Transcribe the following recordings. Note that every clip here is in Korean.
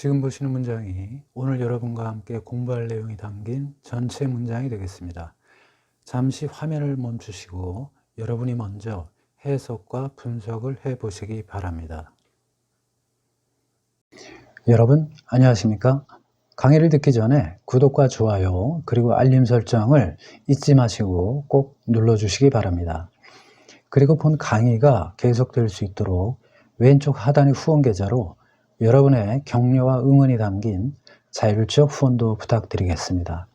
지금 보시는 문장이 오늘 여러분과 함께 공부할 내용이 담긴 전체 문장이 되겠습니다. 잠시 화면을 멈추시고 여러분이 먼저 해석과 분석을 해 보시기 바랍니다. 여러분 안녕하십니까? 강의를 듣기 전에 구독과 좋아요 그리고 알림 설정을 잊지 마시고 꼭 눌러주시기 바랍니다. 그리고 본 강의가 계속될 수 있도록 왼쪽 하단의 후원 계좌로 여러분의 격려와 응원이 담긴 자율적 후원도 부탁드리겠습니다.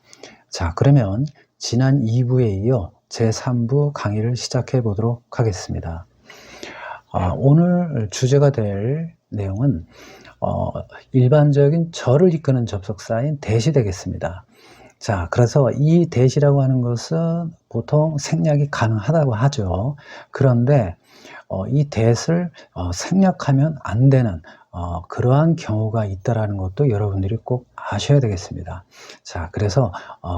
자, 그러면 지난 2부에 이어 제3부 강의를 시작해 보도록 하겠습니다. 오늘 주제가 될 내용은 일반적인 절을 이끄는 접속사인 that이 되겠습니다. 자, 그래서 이 that이라고 하는 것은 보통 생략이 가능하다고 하죠. 그런데 이 that을 생략하면 안 되는 그러한 경우가 있다라는 것도 여러분들이 꼭 아셔야 되겠습니다. 자, 그래서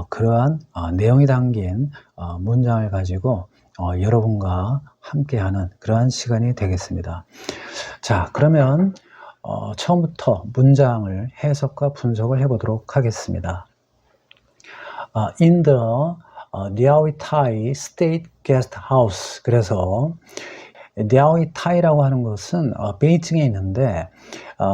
그러한 내용이 담긴 문장을 가지고 여러분과 함께하는 그러한 시간이 되겠습니다. 자, 그러면 처음부터 문장을 해석과 분석을 해보도록 하겠습니다. In the Diao Thai State Guest House. 그래서 Diao Thai라고 하는 것은 베이징에 있는데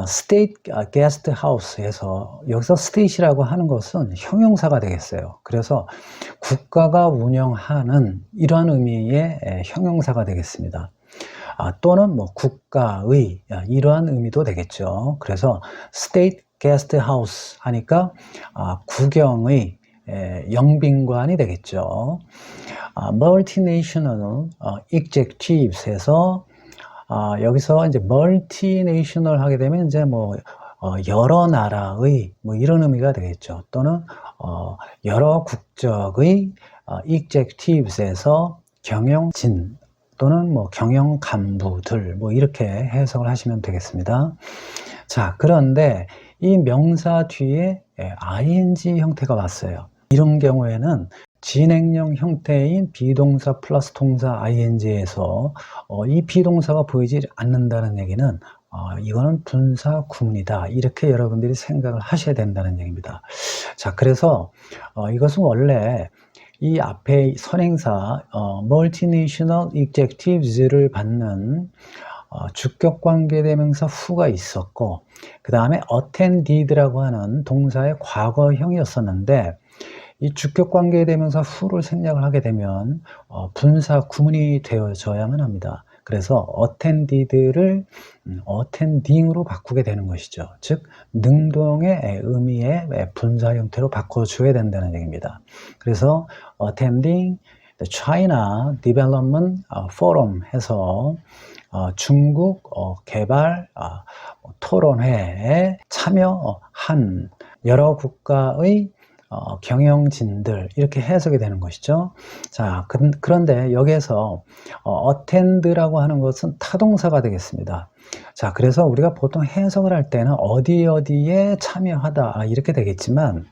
State Guest House에서 여기서 State이라고 하는 것은 형용사가 되겠어요. 그래서 국가가 운영하는 이러한 의미의 형용사가 되겠습니다. 또는 뭐 국가의 이러한 의미도 되겠죠. 그래서 State Guest House 하니까 국영의 영빈관이 되겠죠. Multinational Executives에서 여기서 이제 Multinational 하게 되면 이제 뭐 여러 나라의 뭐 이런 의미가 되겠죠. 또는 여러 국적의 Executives에서 경영진 또는 뭐 경영 간부들 뭐 이렇게 해석을 하시면 되겠습니다. 자, 그런데 이 명사 뒤에 ing 형태가 왔어요. 이런 경우에는 진행형 형태인 비동사 플러스 동사 ing에서 이 비동사가 보이지 않는다는 얘기는 이거는 분사 구문이다 이렇게 여러분들이 생각을 하셔야 된다는 얘기입니다. 자, 그래서 이것은 원래 이 앞에 선행사 Multinational Executives를 받는 주격관계대명사 who가 있었고 그 다음에 attended라고 하는 동사의 과거형이었었는데 이 주격관계대명사 who를 생략을 하게 되면 분사 구문이 되어져야만 합니다. 그래서 attended를 attending으로 바꾸게 되는 것이죠. 즉 능동의 의미의 분사 형태로 바꿔줘야 된다는 얘기입니다. 그래서 attending the China Development Forum 해서 중국 개발 토론회에 참여한 여러 국가의 경영진들 이렇게 해석이 되는 것이죠. 자, 그런데 여기에서 attend라고 하는 것은 타동사가 되겠습니다. 자, 그래서 우리가 보통 해석을 할 때는 어디에 참여하다 이렇게 되겠지만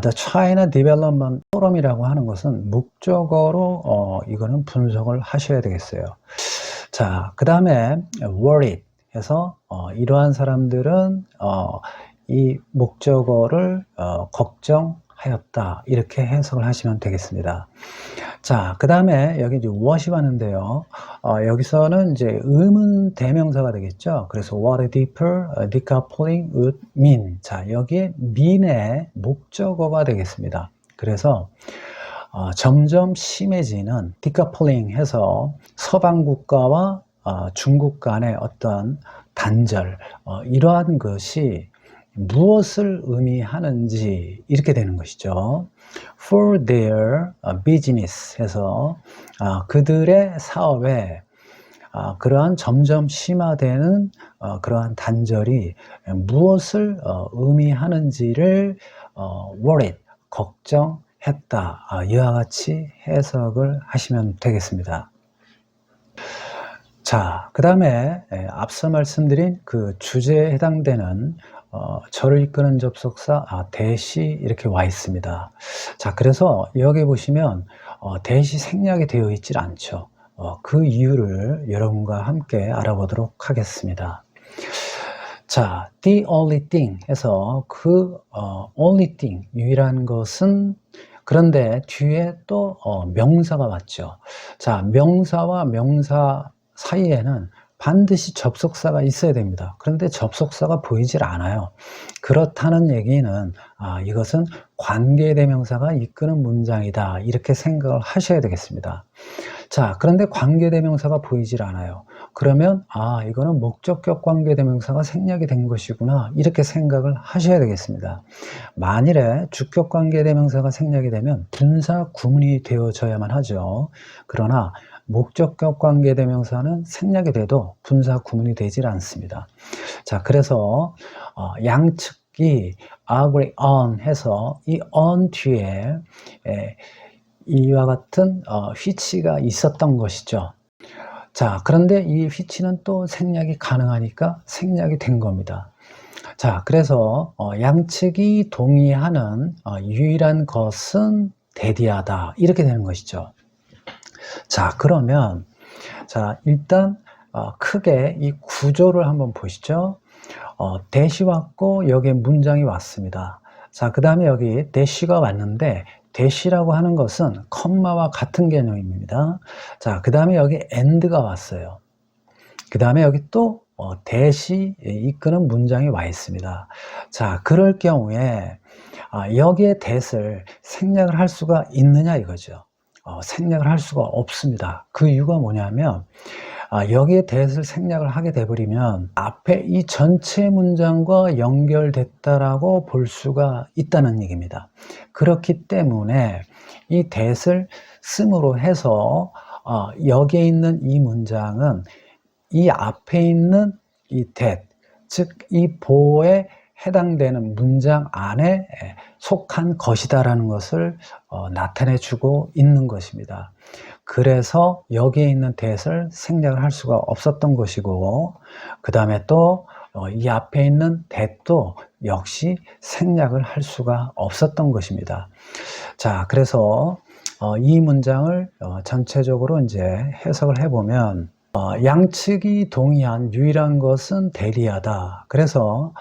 The China Development Forum이라고 하는 것은 목적어로 이거는 분석을 하셔야 되겠어요. 자, 그 다음에 worried 해서 이러한 사람들은 이 목적어를 걱정하였다 이렇게 해석을 하시면 되겠습니다. 자, 그 다음에 여기 이제 what이 왔는데요. 여기서는 이제 의문 대명사가 되겠죠. 그래서 what deeper decoupling would mean. 자, 여기에 mean의 목적어가 되겠습니다. 그래서 점점 심해지는 decoupling 해서 서방 국가와 중국 간의 어떤 단절 이러한 것이 무엇을 의미하는지 이렇게 되는 것이죠. For their business 해서 그들의 사업에 그러한 점점 심화되는 그러한 단절이 무엇을 의미하는지를 worried, 걱정했다 이와 같이 해석을 하시면 되겠습니다. 자, 그 다음에 앞서 말씀드린 그 주제에 해당되는 절을 이끄는 접속사 that이 이렇게 와 있습니다. 자, 그래서 여기 보시면 that이 생략이 되어 있질 않죠. 그 이유를 여러분과 함께 알아보도록 하겠습니다. 자, the only thing 해서 only thing, 유일한 것은, 그런데 뒤에 또 명사가 왔죠. 자, 명사와 명사 사이에는 반드시 접속사가 있어야 됩니다. 그런데 접속사가 보이질 않아요. 그렇다는 얘기는 이것은 관계대명사가 이끄는 문장이다, 이렇게 생각을 하셔야 되겠습니다. 자, 그런데 관계대명사가 보이질 않아요. 그러면 이거는 목적격 관계대명사가 생략이 된 것이구나, 이렇게 생각을 하셔야 되겠습니다. 만일에 주격 관계대명사가 생략이 되면 분사 구문이 되어져야만 하죠. 그러나 목적격 관계대명사는 생략이 돼도 분사 구문이 되질 않습니다. 자, 그래서 양측이 agree on 해서 이 on 뒤에 이와 같은 which가 있었던 것이죠. 자, 그런데 이 which는 또 생략이 가능하니까 생략이 된 겁니다. 자, 그래서 양측이 동의하는 유일한 것은 대디하다, 이렇게 되는 것이죠. 자, 그러면 일단 크게 이 구조를 한번 보시죠. 대시 왔고 여기에 문장이 왔습니다. 자, 그 다음에 여기 대시가 왔는데, 대시라고 하는 것은 컴마와 같은 개념입니다. 자, 그 다음에 여기 and가 왔어요. 그 다음에 여기 또 대시 이끄는 문장이 와 있습니다. 자, 그럴 경우에 여기에 that을 생략을 할 수가 있느냐 이거죠. 생략을 할 수가 없습니다. 그 이유가 뭐냐면 여기에 that을 생략을 하게 돼버리면 앞에 이 전체 문장과 연결됐다라고 볼 수가 있다는 얘기입니다. 그렇기 때문에 이 that을 씀으로 해서 여기에 있는 이 문장은 이 앞에 있는 이 that, 즉 이 보호에 해당되는 문장 안에 속한 것이다라는 것을 나타내 주고 있는 것입니다. 그래서 여기에 있는 that을 생략을 할 수가 없었던 것이고, 그 다음에 또 이 앞에 있는 that도 역시 생략을 할 수가 없었던 것입니다. 자, 그래서 이 문장을 전체적으로 이제 해석을 해보면 양측이 동의한 유일한 것은 대리하다. 그래서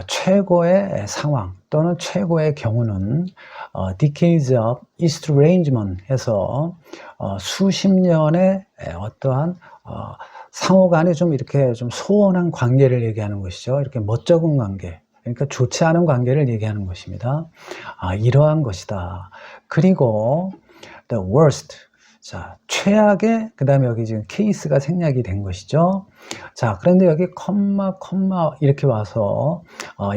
최고의 상황 또는 최고의 경우는 decades of estrangement 해서 수십 년의 어떠한 상호 간에 좀 이렇게 좀 소원한 관계를 얘기하는 것이죠. 이렇게 멋쩍은 관계, 그러니까 좋지 않은 관계를 얘기하는 것입니다. 이러한 것이다. 그리고 the worst, 자, 최악의, 그 다음에 여기 지금 케이스가 생략이 된 것이죠. 자, 그런데 여기 컴마 이렇게 와서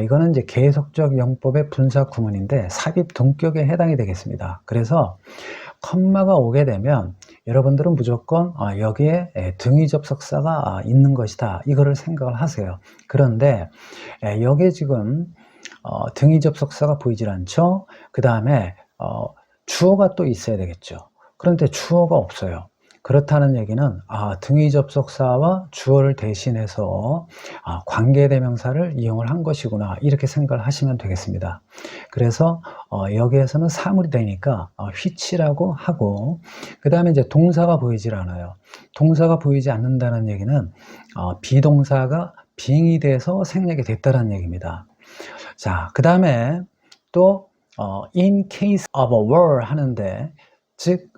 이거는 이제 계속적 영법의 분사 구문인데 삽입 동격에 해당이 되겠습니다. 그래서 컴마가 오게 되면 여러분들은 무조건 여기에 등위 접속사가 있는 것이다, 이거를 생각을 하세요. 그런데 여기에 지금 등위 접속사가 보이질 않죠. 그 다음에 주어가 또 있어야 되겠죠. 그런데 주어가 없어요. 그렇다는 얘기는 등위 접속사와 주어를 대신해서 관계대명사를 이용을 한 것이구나, 이렇게 생각을 하시면 되겠습니다. 그래서 여기에서는 사물이 되니까 which라고 하고, 그 다음에 이제 동사가 보이질 않아요. 동사가 보이지 않는다는 얘기는 비동사가 빙이 돼서 생략이 됐다는 얘기입니다. 자, 그 다음에 또 in case of a war 하는데, 즉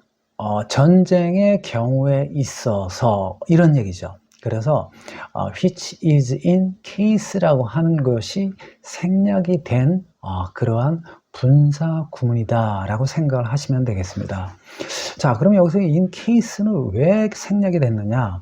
전쟁의 경우에 있어서, 이런 얘기죠. 그래서 which is in case라고 하는 것이 생략이 된 그러한 분사 구문이다 라고 생각을 하시면 되겠습니다. 자, 그럼 여기서 in case는 왜 생략이 됐느냐?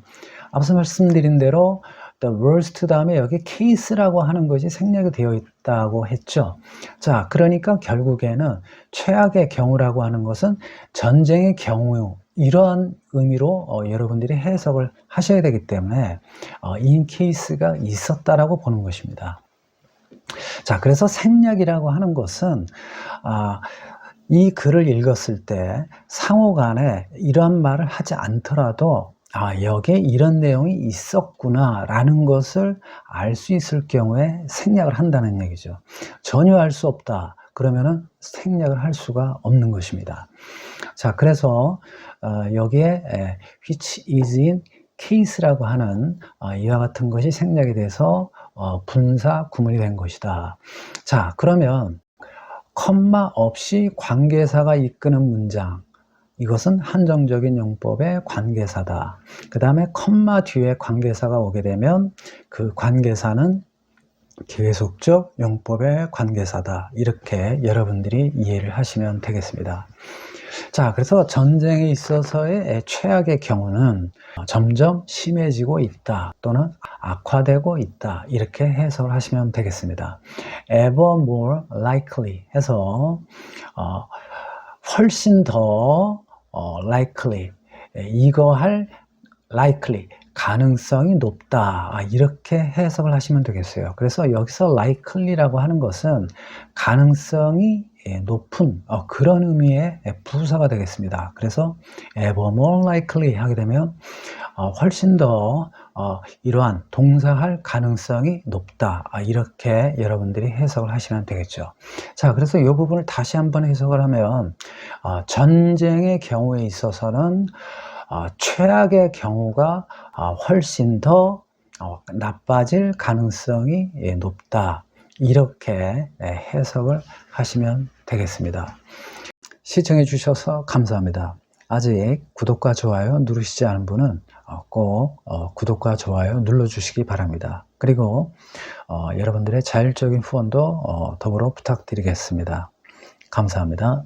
앞서 말씀드린 대로 the worst 다음에 여기 case라고 하는 것이 생략이 되어 있다고 했죠. 자, 그러니까 결국에는 최악의 경우라고 하는 것은 전쟁의 경우, 이러한 의미로 여러분들이 해석을 하셔야 되기 때문에 in case가 있었다라고 보는 것입니다. 자, 그래서 생략이라고 하는 것은 이 글을 읽었을 때 상호 간에 이러한 말을 하지 않더라도 여기에 이런 내용이 있었구나 라는 것을 알 수 있을 경우에 생략을 한다는 얘기죠. 전혀 알 수 없다 그러면은 생략을 할 수가 없는 것입니다. 자, 그래서 여기에 which is in case라고 하는 이와 같은 것이 생략이 돼서 분사 구문이 된 것이다. 자, 그러면 컴마 없이 관계사가 이끄는 문장, 이것은 한정적인 용법의 관계사다. 그 다음에 컴마 뒤에 관계사가 오게 되면 그 관계사는 계속적 용법의 관계사다. 이렇게 여러분들이 이해를 하시면 되겠습니다. 자, 그래서 전쟁에 있어서의 최악의 경우는 점점 심해지고 있다 또는 악화되고 있다, 이렇게 해석을 하시면 되겠습니다. ever more likely 해서 훨씬 더 likely, 이거 할 likely, 가능성이 높다, 이렇게 해석을 하시면 되겠어요. 그래서 여기서 likely라고 하는 것은 가능성이 높은 그런 의미의 부사가 되겠습니다. 그래서 ever more likely 하게 되면 훨씬 더 이러한 동사할 가능성이 높다, 이렇게 여러분들이 해석을 하시면 되겠죠. 자, 그래서 이 부분을 다시 한번 해석을 하면 전쟁의 경우에 있어서는 최악의 경우가 훨씬 더 나빠질 가능성이 높다, 이렇게 해석을 하시면 되겠습니다. 시청해 주셔서 감사합니다. 아직 구독과 좋아요 누르시지 않은 분은 꼭 구독과 좋아요 눌러주시기 바랍니다. 그리고 여러분들의 자율적인 후원도 더불어 부탁드리겠습니다. 감사합니다.